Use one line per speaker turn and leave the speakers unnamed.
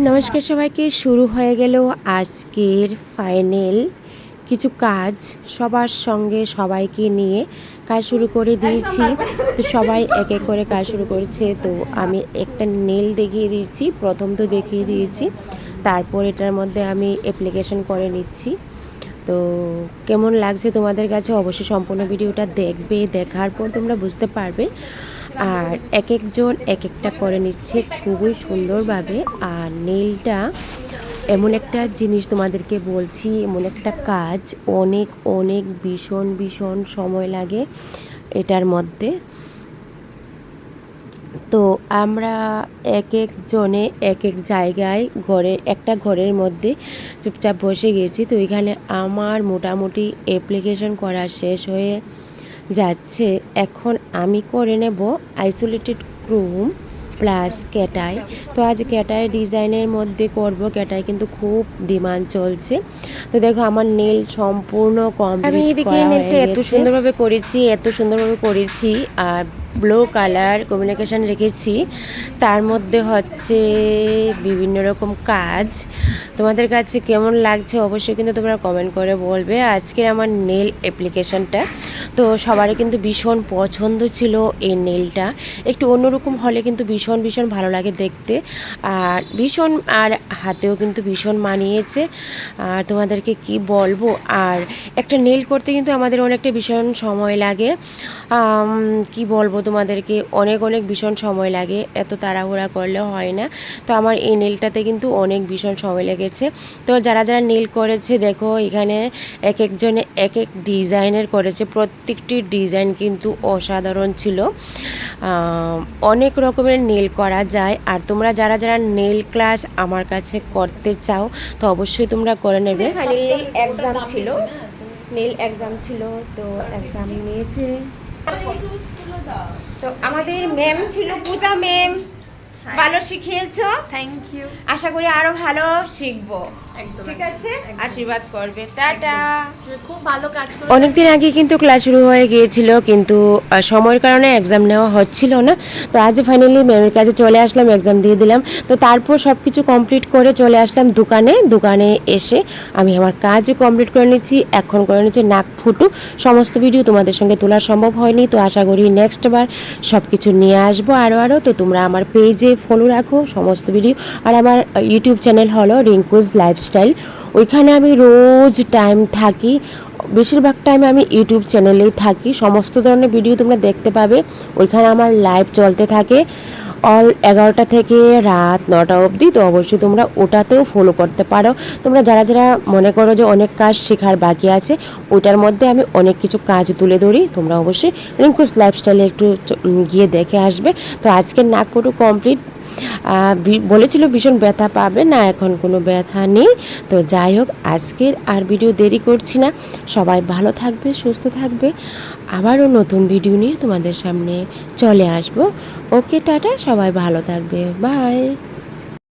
নমস্কার সবাইকে। শুরু হয়ে গেল আজকের ফাইনাল কিছু কাজ। সবার সঙ্গে সবাইকে নিয়ে কাজ শুরু করে দিয়েছি। তো সবাই এক এক করে কাজ শুরু করেছে। তো আমি একটা নেল দেখিয়ে দিয়েছি, প্রথম তো দেখিয়ে দিয়েছি, তারপর এটার মধ্যে আমি অ্যাপ্লিকেশন করে নিচ্ছি। তো কেমন লাগছে তোমাদের কাছে অবশ্যই সম্পূর্ণ ভিডিওটা দেখবে, দেখার পর তোমরা বুঝতে পারবে। আর এক একজন এক একটা করে নিচ্ছে খুবই সুন্দরভাবে। আর নেলটা এমন একটা জিনিস, তোমাদেরকে বলছি, এমন একটা কাজ, অনেক অনেক ভীষণ ভীষণ সময় লাগে এটার মধ্যে। তো আমরা এক একজনে এক এক জায়গায় একটা ঘরের মধ্যে চুপচাপ বসে গেছি। তো এখানে আমার মোটামুটি অ্যাপ্লিকেশন করা শেষ হয়ে যাচ্ছে। এখন আমি করে নেব আইসোলেটেড রুম প্লাস ক্যাটাই। তো আজ ক্যাটাই ডিজাইনের মধ্যে করব। ক্যাটাই কিন্তু খুব ডিমান্ড চলছে। তো দেখো আমার নেল সম্পূর্ণ কমপ্লিট। আমি এদিকে নেলটা এত সুন্দরভাবে করেছি আর ব্লু কালার কমিউনিকেশন রেখেছি। তার মধ্যে হচ্ছে বিভিন্ন রকম কাজ। তোমাদের কাছে কেমন লাগছে অবশ্যই কিন্তু তোমরা কমেন্ট করে বলবে আজকের আমার নেল অ্যাপ্লিকেশনটা। তো সবারই কিন্তু ভীষণ পছন্দ ছিল এই নেলটা। একটু অন্যরকম হলে কিন্তু ভীষণ ভীষণ ভালো লাগে দেখতে, আর ভীষণ, আর হাতেও কিন্তু ভীষণ মানিয়েছে। আর তোমাদেরকে কি বলবো, আর একটা নেল করতে কিন্তু আমাদের অনেকটা ভীষণ সময় লাগে। কি বলবো তোমাদেরকে, অনেক অনেক ভীষণ সময় লাগে, এত তাড়াহুড়া করলে হয় না। তো আমার এই নেলটাতে কিন্তু অনেক ভীষণ সময় লেগেছে। তো যারা যারা নেল করেছে দেখো, এখানে এক একজনে এক এক ডিজাইনের করেছে। প্রত্যেকটি ডিজাইন কিন্তু অসাধারণ ছিল। অনেক রকমের নেল করা যায়। আর তোমরা যারা যারা নেল ক্লাস আমার কাছে করতে চাও তো অবশ্যই তোমরা করে নেবে। ফাইনালি এক্সাম ছিল, নেল এক্সাম ছিল, তো এক্সাম নিয়েছে। তো আমাদের ম্যাম ছিল পূজা ম্যাম, ভালো শিখিয়েছো, থ্যাংক ইউ। আশা করি আরো ভালো শিখবো। ঠিক আছে, আশীর্বাদ করবে। টাটা।
খুব ভালো কাজ করে।
অনেকদিন আগে কিন্তু ক্লাস শুরু হয়ে গিয়েছিল, কিন্তু সময়ের কারণে এক্সাম নেওয়া হচ্ছিল না। তো আজ ফাইনালি ম্যামের কাছে চলে আসলাম, এক্সাম দিয়ে দিলাম। তো তারপর সব কিছু কমপ্লিট করে চলে আসলাম দোকানে এসে আমি আমার কাজও কমপ্লিট করে নিচ্ছি। এখন করে নিচ্ছি নাক ফুটু। সমস্ত ভিডিও তোমাদের সঙ্গে তোলা সম্ভব হয়নি, তো আশা করি নেক্সট বার সব কিছু নিয়ে আসবো আরও। তো তোমরা আমার পেজে ফলো রাখো সমস্ত ভিডিও। আর আমার ইউটিউব চ্যানেল হলো রিঙ্কুজ লাইফস্টাইল, ওইখানে আমি রোজ টাইম থাকি। বেশিরভাগ টাইম আমি ইউটিউব চ্যানেলেই থাকি, সমস্ত ধরনের ভিডিও তোমরা দেখতে পাবে। ওইখানে আমার লাইভ চলতে থাকে অল 11টা থেকে রাত 9টা অবধি। তো অবশ্যই তোমরা ওটাতেও ফলো করতে পারো। তোমরা যারা যারা মনে করো যে অনেক কাজ শেখার বাকি আছে, ওটার মধ্যে আমি অনেক কিছু কাজ তুলে ধরি। তোমরা অবশ্যই রিঙ্কুস লাইফস্টাইলে একটু গিয়ে দেখে আসবে। তো আজকের নাক ফুটো কমপ্লিট। বলেছিল ভীষণ ব্যথা পাবে না, এখন কোনো ব্যথা নেই। তো যাই হোক, আজকের আর ভিডিও দেরি করছি না। সবাই ভালো থাকবে, সুস্থ থাকবে। আবারও নতুন ভিডিও নিয়ে তোমাদের সামনে চলে আসবো। ওকে, টাটা, সবাই ভালো থাকবে, বাই।